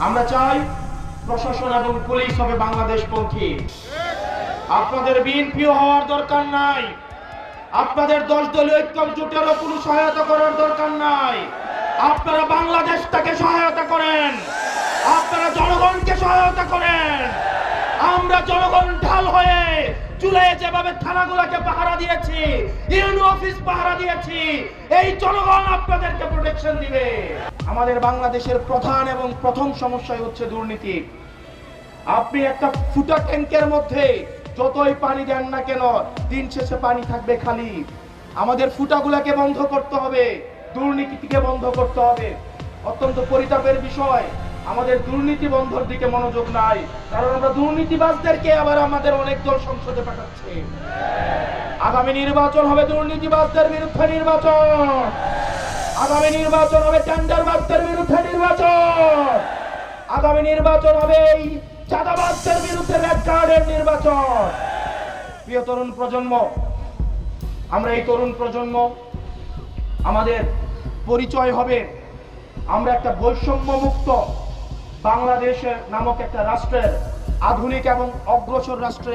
আমরা চাই প্রশাসন এবং পুলিশ হবে বাংলাদেশপন্থী। আপনাদের বিএনপি হওয়ার দরকার নাই, আপনাদের 10 দলীয় ঐক্যজোটেরও কোনো সহায়তা করার দরকার নাই। আপনারা বাংলাদেশটাকে সহায়তা করেন, আপনারা জনগণকে সহায়তা করেন। আমরা জনগণ ঢাল হয়ে জুলাই যেভাবে থানাগুলোকে পাহারা দিয়েছি, ইউনিয়ন অফিস পাহারা দিয়েছি, এই জনগণ আপনাদেরকে প্রোটেকশন দিবে। আমাদের বাংলাদেশের প্রধান এবং প্রথম সমস্যা হচ্ছে দুর্নীতি। আপনি একটা ফুটা ট্যাঙ্কের মধ্যে যতই পানি দেন না কেন, দিন শেষে পানি থাকবে খালি। আমাদের ফুটাগুলোকে বন্ধ করতে হবে, দুর্নীতিকে বন্ধ করতে হবে। অত্যন্ত পরিতাপের বিষয়, আমাদের দুর্নীতি বন্ধের দিকে মনোযোগ নাই, কারণ আমরা দুর্নীতিবাজদেরকে আবার আমাদের অনেক দল সংসদে পাঠাচ্ছে। আগামী নির্বাচন হবে দুর্নীতিবাজদের বিরুদ্ধে নির্বাচন, আগামী নির্বাচন হবে টেন্ডারবাজদের বিরুদ্ধে নির্বাচন, আগামী নির্বাচন হবে এই চাঁদাবাজদের বিরুদ্ধে রেড কার্ডের নির্বাচন। প্রিয় তরুণ প্রজন্ম, আমরা এই তরুণ প্রজন্ম, আমাদের পরিচয় হবে আমরা একটা বৈষম্য মুক্ত বাংলাদেশের নামক একটা রাষ্ট্রের, আধুনিক এবং অগ্রসর রাষ্ট্রের